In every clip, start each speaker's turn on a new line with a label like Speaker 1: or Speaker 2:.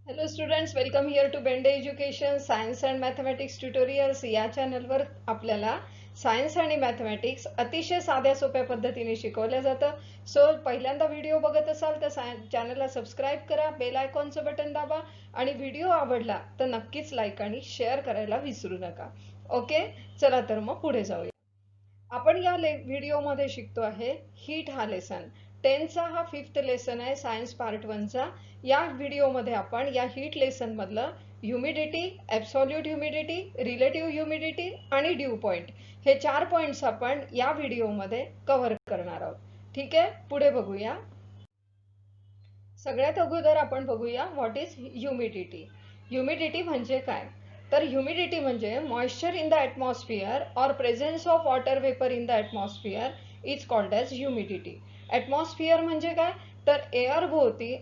Speaker 1: Hello students, welcome here to Bende education science and mathematics tutorials. या चॅनलवर आपल्याला science आणि मॅथमॅटिक्स अतिशय साध्या सोप्या पद्धतीने शिकवल्या जातं. सो पहिल्यांदा व्हिडिओ बघत असाल तर चॅनलला सबस्क्राईब करा, बेल आयकॉनचं बटन दाबा आणि व्हिडिओ आवडला तर नक्कीच लाईक आणि शेअर करायला विसरू नका. ओके, चला तर मग पुढे जाऊया. आपण या व्हिडिओमध्ये शिकतो आहे हीट हा लेसन. 10चा हा 5th लेसन आहे सायन्स पार्ट 1चा. या व्हिडिओमध्ये आपण या हीट लेसन मधलं humidity, absolute humidity, relative humidity आणि ड्यू पॉइंट हे 4 पॉइंट्स आपण या व्हिडिओमध्ये कव्हर करणार आहोत. ठीक आहे, पुढे बघूया. सगळ्यात अगोदर आपण बघूया व्हॉट इज ह्युमिडिटी. ह्युमिडिटी म्हणजे काय? तर ह्युमिडिटी म्हणजे moisture in the atmosphere or presence of water vapour in the atmosphere is called as humidity. Atmosphere म्हणजे काय? तर एअर भोवती,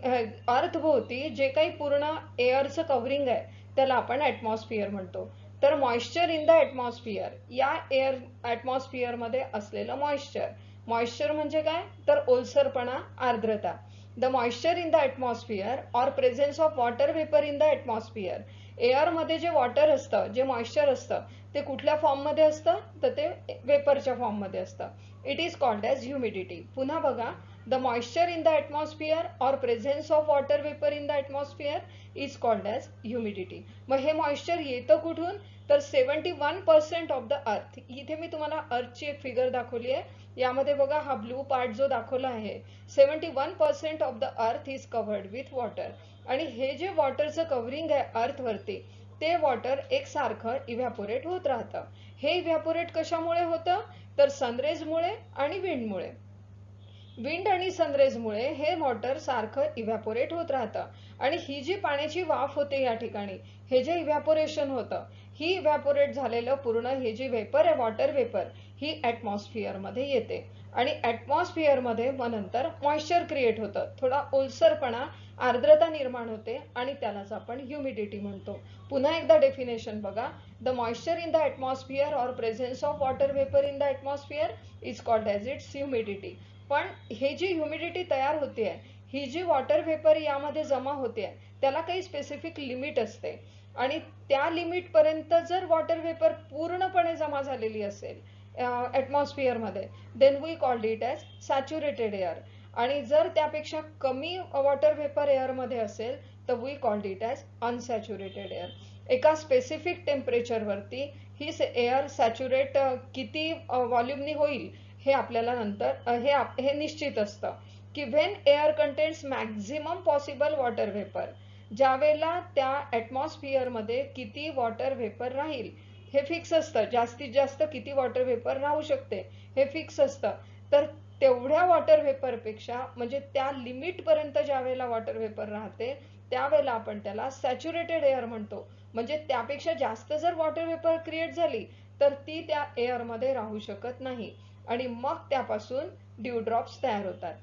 Speaker 1: अर्थ भोवती जे काही पूर्ण एअरचं कव्हरिंग आहे त्याला आपण ॲटमॉस्फिअर म्हणतो. तर मॉइश्चर इन द ॲटमॉस्फिअर, या एअर ॲटमॉस्फिअरमध्ये असलेलं मॉइश्चर. मॉइश्चर म्हणजे काय? तर ओलसरपणा, आर्द्रता. The moisture in the atmosphere or presence of water vapour in the atmosphere. एअरमध्ये जे वॉटर असतं, जे मॉइश्चर असतं ते कुठल्या फॉर्ममध्ये असतं? तर ते वेपरच्या फॉर्ममध्ये असतं. It is called as humidity. पुन्हा बघा, the moisture in the atmosphere or presence of water vapour in the atmosphere is called as humidity. मग हे मॉइश्चर येतं कुठून? तर 71% ऑफ द अर्थ. इथे मी तुम्हाला अर्थची एक फिगर दाखवली आहे. यामध्ये बघा, हा ब्लू पार्ट जो दाखवला आहे, 71% of the earth is covered with water. आणि हे जे वॉटरचं कव्हरिंग आहे अर्थवरती, ते वॉटर एकसारखं इव्हॅपोरेट होत राहतं. हे इव्हॅपोरेट कशामुळे होतं? तर सनरेजमुळे आणि विंडमुळे. विंड आणि सनरेजमुळे हे वॉटर सारखं इव्हॅपोरेट होत राहतं. आणि ही जी पाण्याची वाफ होते या ठिकाणी, हे जे इव्हॅपोरेशन होतं, ही इव्हॅपोरेट झालेलं पूर्ण हे जे वेपर आहे, वॉटर वेपर, ही ॲटमॉस्फिअरमध्ये येते. आणि ॲटमॉस्फिअरमध्ये मग नंतर मॉइश्चर क्रिएट होतं, थोडा ओलसरपणा, आर्द्रता निर्माण होते आणि त्यालाच आपण ह्युमिडिटी म्हणतो. पुन्हा एकदा डेफिनेशन बघा. The moisture in the atmosphere or presence of water vapour in the atmosphere is called as its humidity. पण हे जी ह्युमिडिटी तयार होते आहे, ही जी वॉटर वेपर यामध्ये जमा होते आहे, त्याला काही स्पेसिफिक लिमिट असते. आणि त्या लिमिटपर्यंत जर वॉटर वेपर पूर्णपणे जमा झालेली असेल ॲटमॉस्फिअरमध्ये, then we called it as saturated air. आणि जर त्यापेक्षा कमी वॉटर वेपर एअरमध्ये असेल तर we called it as unsaturated air. एका स्पेसिफिक टेम्परेचरवरती ही एअर सॅच्युरेट किती व्हॉल्यूमनी होईल हे आपल्याला नंतर हे निश्चित असतं की when air contains maximum possible water vapour. ज्यावेळेला त्या ॲटमॉस्फिअरमध्ये किती वॉटर वेपर राहील हे फिक्स असतं. जास्तीत जास्त किती वॉटर वेपर राहू शकते हे फिक्स असतं. तर तेवढ्या वॉटर वेपरपेक्षा, म्हणजे त्या लिमिटपर्यंत ज्यावेळेला वॉटर वेपर राहते त्यावेळेला आपण त्याला सॅच्युरेटेड एअर म्हणतो. म्हणजे त्यापेक्षा जास्त जर वॉटर वेपर क्रिएट झाली तर ती त्या एअरमध्ये राहू शकत नाही आणि मग त्यापासून ड्यू ड्रॉप्स तयार होतात.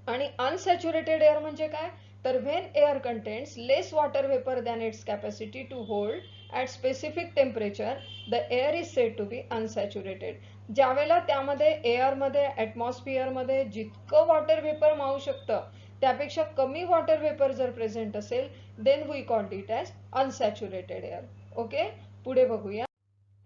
Speaker 1: आणि अनसॅच्युरेटेड एअर म्हणजे काय? तर when air contains less water vapour than its capacity to hold at specific temperature, the air is said to be unsaturated. ज्यावेळेला त्यामध्ये एअरमध्ये, ॲटमॉस्फिअरमध्ये जितकं वॉटर वेपर मावू शकतं त्यापेक्षा कमी वॉटर वेपर जर प्रेझेंट असेल, then we called it as unsaturated air. Okay, पुढे बघूया.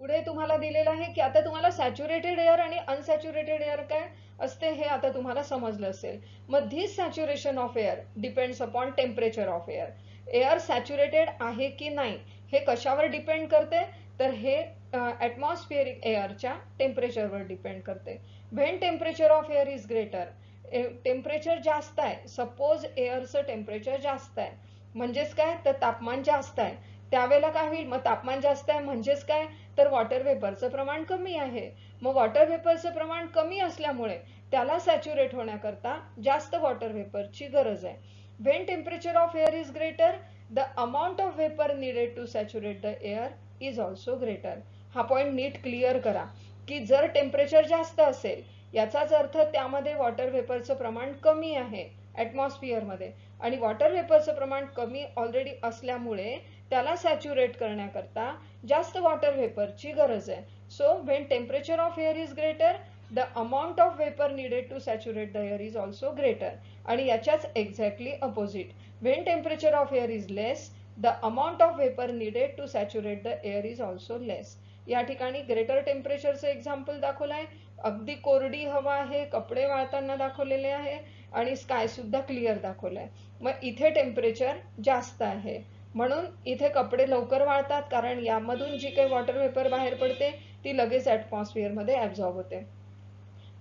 Speaker 1: पुढे तुम्हाला दिलेलं आहे की आता तुम्हाला सॅच्युरेटेड एअर आणि अनसॅच्युरेटेड एअर काय असते हे आता तुम्हाला समजलं असेल. मग this saturation of air depends upon temperature of air. Air saturated आहे की नाही हे कशावर डिपेंड करते? तर हे ॲटमॉस्फिअरिक एअरच्या टेम्परेचरवर डिपेंड करते. When temperature of air is greater, temperature जास्त आहे, सपोज एअरचं टेम्परेचर जास्त आहे म्हणजेच काय? तर तापमान जास्त आहे. त्यावेळेला काय होईल? मग तापमान जास्त आहे म्हणजेच काय? तर वॉटर वेपरचं प्रमाण कमी आहे. मग वॉटर वेपरचं प्रमाण कमी असल्यामुळे त्याला सॅच्युरेट होण्याकरता जास्त वॉटर वेपरची गरज आहे. When temperature of air is greater, the amount of vapour needed to saturate the air is also greater. हा पॉईंट नीट क्लिअर करा की जर टेम्परेचर जास्त असेल याचाच अर्थ त्यामध्ये वॉटर वेपरचं प्रमाण कमी आहे ॲटमॉस्फिअरमध्ये. आणि वॉटर वेपरचं प्रमाण कमी ऑलरेडी असल्यामुळे त्याला सॅच्युरेट करण्याकरता जास्त वॉटर वेपरची गरज आहे. So when temperature of air is greater, the amount of vapour needed to saturate the air is also greater. आणि याच्याच exactly opposite, when temperature of air is less the amount of vapour needed to saturate the air is also less. या ठिकाणी greater टेम्परेचरचं example दाखवलं आहे. अगदी कोरडी हवा आहे, कपडे वाळताना दाखवलेले आहे आणि स्काय सुद्धा क्लिअर दाखवलं आहे. मग इथे टेम्परेचर जास्त आहे म्हणून इथे कपडे लवकर वाळतात, कारण यामधून जी काही वॉटर वेपर बाहेर पडते ती लगेच ॲटमॉस्फिअरमध्ये ॲब्झॉर्ब होते.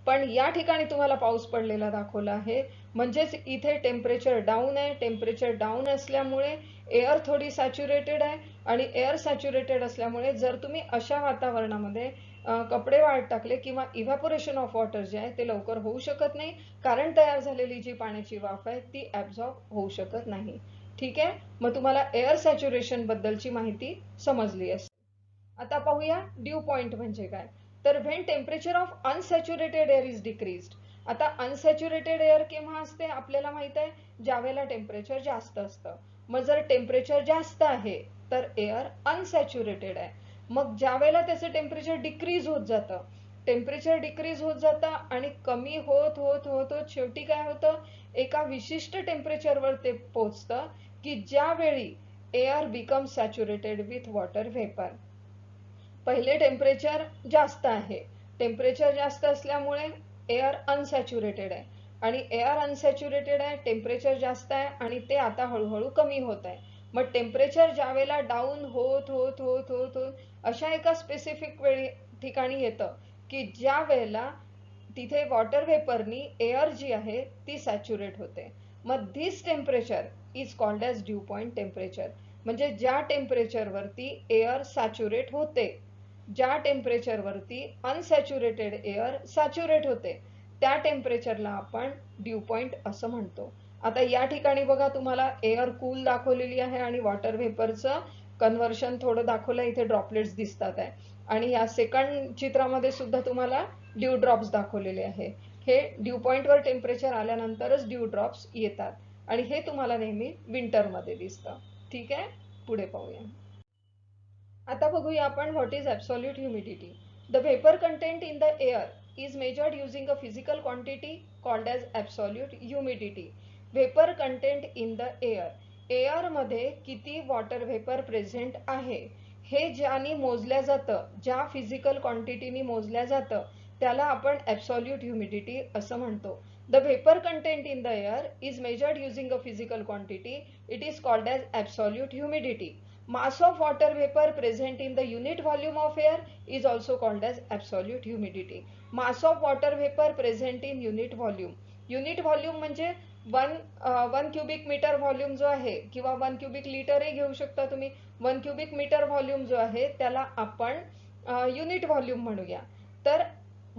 Speaker 1: पण या ठिकाणी तुम्हाला पाऊस पडलेला दाखवला आहे, म्हणजेच इथे टेम्परेचर डाऊन आहे. टेम्परेचर डाऊन असल्यामुळे एअर थोडी सॅच्युरेटेड आहे आणि एअर सॅच्युरेटेड असल्यामुळे जर तुम्ही अशा वातावरणामध्ये कपडे वाळत टाकले किंवा इव्हॅपोरेशन ऑफ वॉटर जे आहे ते लवकर होऊ शकत नाही, कारण तयार झालेली जी पाण्याची वाफ आहे ती ॲब्झॉर्ब होऊ शकत नाही. ठीक आहे, मग तुम्हाला एअर सॅच्युरेशन बद्दलची माहिती समजली असेल. आता पाहूया ड्यू पॉइंट म्हणजे काय. तर when temperature of unsaturated air is decreased. आता अनसॅच्युरेटेड एअर केव्हा असते आपल्याला माहित आहे, ज्यावेळेला टेम्परेचर जास्त असतं. मग जर टेम्परेचर जास्त आहे तर एअर अनसॅच्युरेटेड आहे. मग ज्यावेळेला त्याचं टेम्परेचर डिक्रीज होत जातं, टेम्परेचर डिक्रीज होत जातं आणि कमी होत होत होत होत शेवटी काय होतं, एका विशिष्ट टेम्परेचरवर ते पोहोचतं की ज्यावेळी air become saturated with water vapour. पहिले टेम्परेचर जास्त आहे, टेम्परेचर जास्त असल्यामुळे एअर अनसॅच्युरेटेड आहे आणि एअर अनसॅच्युरेटेड आहे, टेम्परेचर जास्त आहे आणि ते आता हळूहळू कमी होत आहे. मग टेम्परेचर ज्या वेळेला डाऊन होत होत होत होत होत अशा एका स्पेसिफिक वेळी ठिकाणी येतं की ज्या वेळेला तिथे वॉटर व्हेपरनी एअर जी आहे ती सॅच्युरेट होते. मग this temperature is called as due point temperature. म्हणजे ज्या टेम्परेचरवरती एअर सॅच्युरेट होते, ज्या टेम्परेचरवरती अनसॅच्युरेटेड एअर सॅच्युरेट होते, त्या टेम्परेचरला आपण ड्यू पॉइंट असं म्हणतो. आता या ठिकाणी बघा तुम्हाला एअर कूल दाखवलेली आहे आणि वॉटर व्हेपरचं कन्व्हर्शन थोडं दाखवलं, इथे ड्रॉपलेट्स दिसतात आहे आणि या सेकंड चित्रामध्ये सुद्धा तुम्हाला ड्यू ड्रॉप्स दाखवलेले आहे. हे ड्यू पॉइंटवर टेम्परेचर आल्यानंतरच ड्यू ड्रॉप्स येतात आणि हे तुम्हाला नेहमी विंटरमध्ये दिसतं. ठीक आहे, पुढे पाहूया. आता बघूया आपण what is absolute humidity. The vapour content in the air is measured using a physical quantity called as absolute humidity. Vapour content in the air, एअरमध्ये किती वॉटर व्हेपर प्रेझेंट आहे हे ज्याने मोजल्या जातं, ज्या फिजिकल क्वांटिटीनी मोजल्या जातं त्याला आपण ॲब्सोल्यूट ह्युमिडिटी असं म्हणतो. The vapour content in the air is measured using a physical quantity, it is called as absolute humidity. Mass of water vapor present in the unit volume of air is also called as absolute humidity. Mass of water vapor present in unit volume. Unit volume म्हणजे one cubic metre volume जो आहे किंवा 1 cubic लिटरही घेऊ शकता तुम्ही. 1 cubic metre volume जो आहे त्याला आपण युनिट व्हॉल्यूम म्हणूया. तर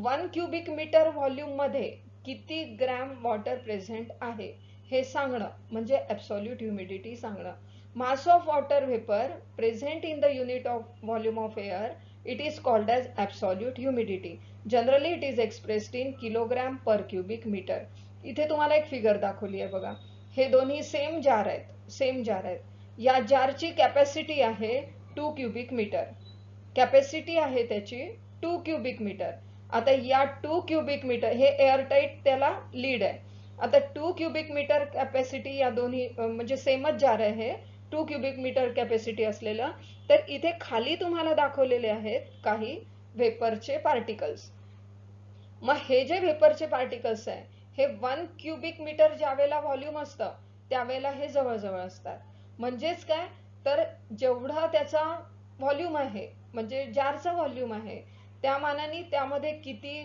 Speaker 1: 1 क्युबिक मीटर व्हॉल्यूम मध्ये किती ग्रॅम वॉटर प्रेझेंट आहे हे सांगणं म्हणजे ॲब्सोल्यूट ह्युमिडिटी सांगणं. Mass of water vapor present in the unit of volume of air, it is called as absolute humidity. Generally it is expressed in kilogram per cubic meter. इथे तुम्हाला एक figure दाखवली आहे बघा, हे दोन्ही सेम जार आहेत, सेम जार आहेत. या जारची कॅपॅसिटी आहे 2 क्युबिक मीटर, कॅपॅसिटी आहे त्याची 2 क्युबिक मीटर. आता या 2 क्युबिक मीटर हे एअरटाईट त्याला लीड आहे. आता 2 क्युबिक मीटर कॅपॅसिटी या दोन्ही म्हणजे सेमच जार आहे, 2 क्युबिक मीटर कॅपॅसिटी असलेलं. तर इथे खाली तुम्हाला दाखवलेले आहेत काही व्हेपरचे पार्टिकल्स. मग हे जे व्हेपरचे पार्टिकल्स आहे हे 1 क्युबिक मीटर ज्या वेळेला व्हॉल्यूम असतं त्यावेळेला हे जवळजवळ असतात. म्हणजेच काय, तर जेवढा त्याचा व्हॉल्यूम आहे म्हणजे जारचा व्हॉल्यूम आहे त्या मानाने त्यामध्ये किती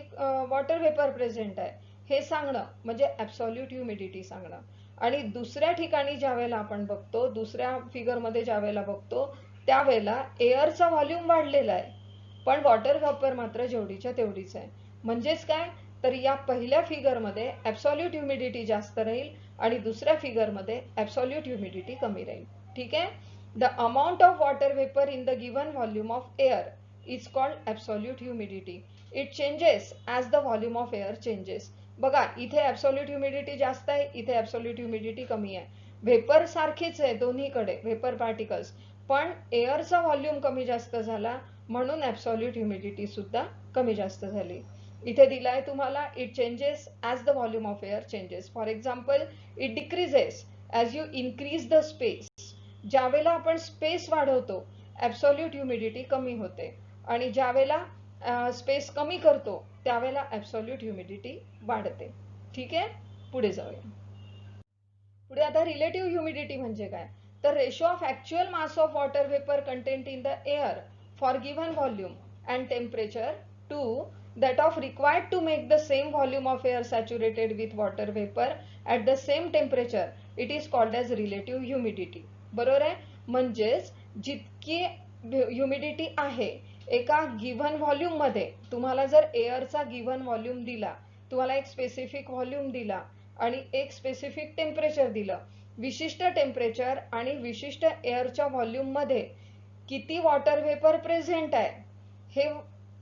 Speaker 1: वॉटर व्हेपर प्रेझेंट आहे हे सांगणं म्हणजे ॲब्सोल्यूट ह्युमिडिटी सांगणं. आणि दुसऱ्या ठिकाणी ज्या वेळेला आपण बघतो, दुसऱ्या फिगरमध्ये ज्या वेळेला बघतो त्यावेळेला एअरचा व्हॉल्यूम वाढलेला आहे पण वॉटर व्हेपर मात्र जेवढीच्या तेवढीच आहे. म्हणजेच काय, तर या पहिल्या फिगरमध्ये ॲब्सोल्यूट ह्युमिडिटी जास्त राहील आणि दुसऱ्या फिगरमध्ये ॲब्सोल्यूट ह्युमिडिटी कमी राहील. ठीक आहे. The amount of water vapour in the given volume of air is called absolute humidity. It changes as the volume of air changes. बघा इथे ॲब्सोल्यूट ह्युमिडिटी जास्त आहे, इथे ॲब्सोल्यूट ह्युमिडिटी कमी आहे. व्हेपर सारखीच आहे दोन्हीकडे व्हेपर पार्टिकल्स, पण एअरचा व्हॉल्यूम कमी जास्त झाला म्हणून ॲब्सोल्यूट ह्युमिडिटी सुद्धा कमी जास्त झाली. इथे दिलाय तुम्हाला, it changes as the volume of air changes. For example, it decreases as you increase the space. ज्यावेळेला आपण स्पेस वाढवतो ॲब्सोल्यूट ह्युमिडिटी कमी होते, आणि ज्यावेळेला स्पेस कमी करतो त्यावेळेला ॲब्सोल्यूट ह्युमिडिटी वाढते. ठीक आहे, पुढे जाऊया. पुढे आता रिलेटिव्ह ह्युमिडिटी म्हणजे काय, तर ratio of actual mass of water vapour content in the air for given volume and temperature to that of required to make the same volume of air saturated with water vapor at the same temperature, it is called as relative humidity. बरोबर आहे, म्हणजेच जितकी humidity आहे एका given volume मध्ये, तुम्हाला जर एअरचा given volume दिला, तुम्हाला एक स्पेसिफिक व्हॉल्यूम दिला आणि एक स्पेसिफिक टेम्परेचर दिलं, विशिष्ट टेम्परेचर आणि विशिष्ट एअरच्या व्हॉल्यूम मध्ये किती वॉटर वेपर प्रेझेंट आहे हे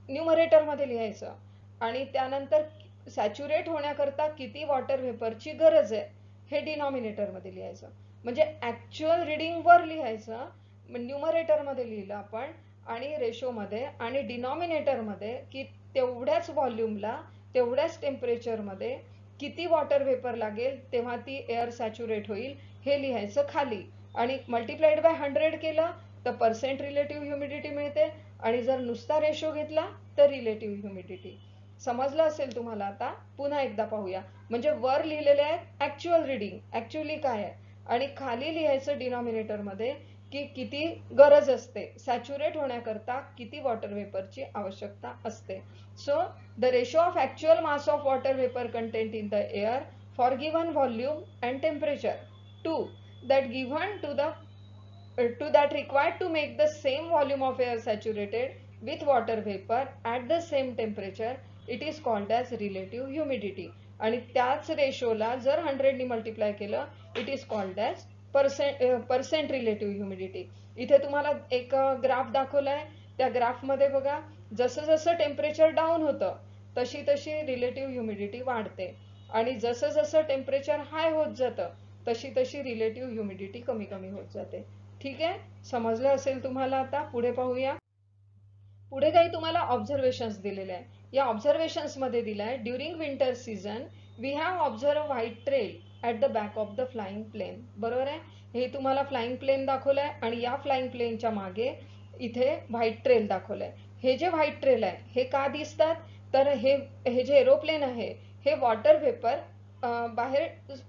Speaker 1: न्यूमरेटर मध्ये लिहायचं, आणि त्यानंतर सॅच्युरेट होण्याकरता किती वॉटर वेपरची गरज आहे हे डिनॉमिनेटर मध्ये लिहायचं. म्हणजे ऍक्च्युअल रिडिंग वर लिहायचं, न्यूमरेटर मध्ये लिहिलं आपण, आणि रेशो मध्ये, आणि डिनॉमिनेटर मध्ये की तेवढ्याच व्हॉल्यूमला तेवढ्याच टेम्परेचर मध्ये किती वॉटर वेपर लागेल तेव्हा ती एअर सॅच्युरेट होईल हे लिहायचं खाली, आणि मल्टिप्लाइड बाय 100 केलं तर पर्सेंट रिलेटिव्ह ह्युमिडिटी मिळते, आणि जर नुसता रेशो घेतला तर रिलेटिव्ह ह्युमिडिटी. समजलं असेल तुम्हाला. आता पुन्हा एकदा पाहूया. म्हणजे वर लिहिलेले आहे ऍक्च्युअल रिडिंग, ऍक्च्युअली काय आहे, आणि खाली लिहायचं डिनॉमिनेटर मध्ये की किती गरज असते सॅच्युरेट होण्याकरता, किती वॉटर वेपरची आवश्यकता असते. So the ratio of actual mass of water vapour content in the air for given volume and temperature to that given to that required to make the same volume of air saturated with water vapor at the same temperature, it is called as relative humidity. आणि त्याच रेशोला जर 100 ने multiply केलं, it is called as percent relative humidity. इथे तुम्हाला एक graph दाखवलाय, त्या ग्राफ मध्ये बघा, जसं जसं टेम्परेचर डाऊन होतं तशी तशी रिलेटिव्ह ह्युमिडिटी वाढते, आणि जसं जसं टेम्परेचर हाय होत जातं तशी तशी रिलेटिव्ह ह्युमिडिटी कमी कमी होत जाते. ठीक आहे, समजलं असेल तुम्हाला. आता पुढे पाहूया. पुढे काही तुम्हाला ऑब्झर्वेशन्स दिलेले आहे. या ऑब्झर्वेशन्स मध्ये दिलाय, during winter season we have observe white trail at the back of the flying plane. बरोबर आहे, हे तुम्हाला फ्लाइंग प्लेन दाखवलंय, आणि या फ्लाइंग प्लेनच्या मागे इथे व्हाईट ट्रेल दाखवलंय. हे जे व्हाईट ट्रेल आहे हे का दिसतात, तर हे जे एरोप्लेन आहे हे वॉटर वेपर बाहेर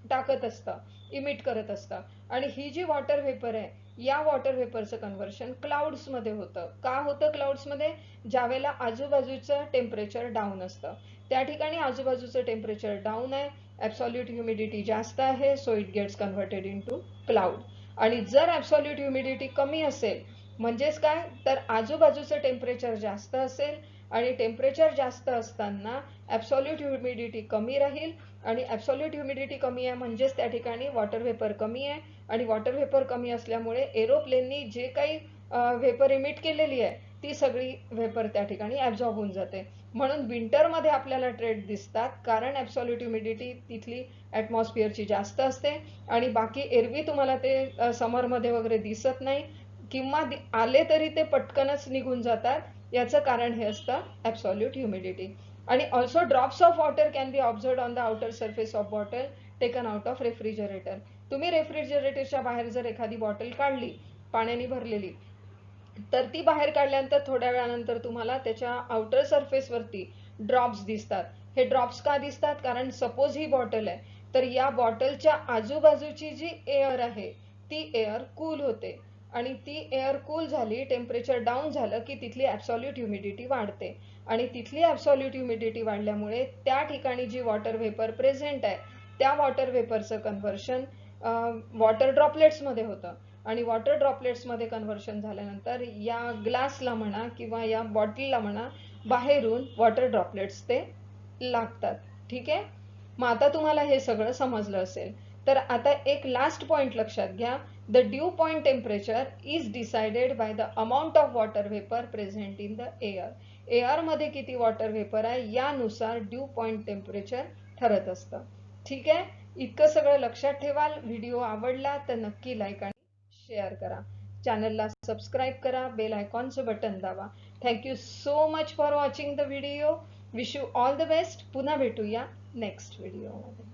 Speaker 1: टाकत असतं, इमिट करत असतं, आणि ही जी वॉटर वेपर आहे या वॉटर वेपरचं कन्व्हर्शन क्लाउड्स मध्ये होतं. का होतं क्लाउड्स मध्ये, ज्यावेळेला आजूबाजूचं टेम्परेचर डाऊन असतं, त्या ठिकाणी आजूबाजूचं टेम्परेचर डाऊन आहे, ऍब्सोल्यूट ह्युमिडिटी जास्त आहे, so it gets converted into cloud. आणि जर ऍब्सोल्यूट ह्युमिडिटी कमी असेल, म्हणजेच काय, तर आजूबाजूचं टेम्परेचर जास्त असेल, आणि टेम्परेचर जास्त असताना ऍब्सोल्यूट ह्युमिडिटी कमी राहील, आणि ऍब्सोल्यूट ह्युमिडिटी कमी आहे म्हणजेच त्या ठिकाणी वॉटर वेपर कमी आहे, आणि वॉटर वेपर कमी असल्यामुळे एरोप्लेननी जे काही वेपर इमिट केलेली आहे ती सगळी वेपर त्या ठिकाणी ऍब्झॉर्ब होऊन जाते. म्हणून विंटर मध्ये आपल्याला ट्रेड दिसतात, कारण ऍब्सोल्यूट ह्युमिडिटी तिथली ऍटमॉस्फिअरची जास्त असते, आणि बाकी एरवी तुम्हाला ते समर मध्ये वगैरे दिसत नाही, किंवा आले तरी ते पटकनच निघून जातात. याचं कारण हे असतं ऍब्सोल्यूट ह्युमिडिटी. आणि also drops of water can be observed on the outer surface of bottle taken out of refrigerator. तुम्ही रेफ्रिजरेटरच्या बाहेर जर एखादी बॉटल काढली पाण्याने भरलेली, तर ती बाहेर काढल्यानंतर थोड्या वेळानंतर तुम्हाला त्याच्या आउटर सरफेस वरती ड्रॉप्स दिसतात. हे ड्रॉप्स का दिसतात, कारण सपोज ही बॉटल आहे, तर या बॉटलच्या आजूबाजूची जी एअर आहे ती एअर कूल होते, आणि ती एअर कूल झाली, टेम्परेचर डाऊन झालं की तिथली ऍब्सोल्यूट ह्युमिडिटी वाढते, आणि तिथली ऍब्सोल्यूट ह्युमिडिटी वाढल्यामुळे त्या ठिकाणी जी वॉटर वेपर प्रेझेंट आहे त्या वॉटर वेपरचं कन्व्हर्शन वॉटर ड्रॉपलेट्स मध्ये होतं, आणि वॉटर ड्रॉपलेट्स मध्ये कन्व्हर्शन झाल्यानंतर या ग्लासला म्हणा किंवा या बॉटलला म्हणा बाहेरून वॉटर ड्रॉपलेट्स ते लागतात. ठीक आहे, मग आता तुम्हाला हे सगळं समजलं असेल. तर आता एक लास्ट पॉइंट लक्षात घ्या. The due point temperature is decided by the amount of water vapour present in the air. Air मध्ये किती वॉटर वेपर आहे यानुसार ड्यू पॉइंट टेम्परेचर ठरत असतं. ठीक आहे, इतकं सगळं लक्षात ठेवाल. व्हिडिओ आवडला तर नक्की लाईक आणि शेअर करा, चॅनलला सबस्क्राईब करा, बेल आयकॉनचं बटन दाबा. Thank you so much for watching the video. Wish you all the best. पुन्हा भेटूया नेक्स्ट व्हिडिओमध्ये.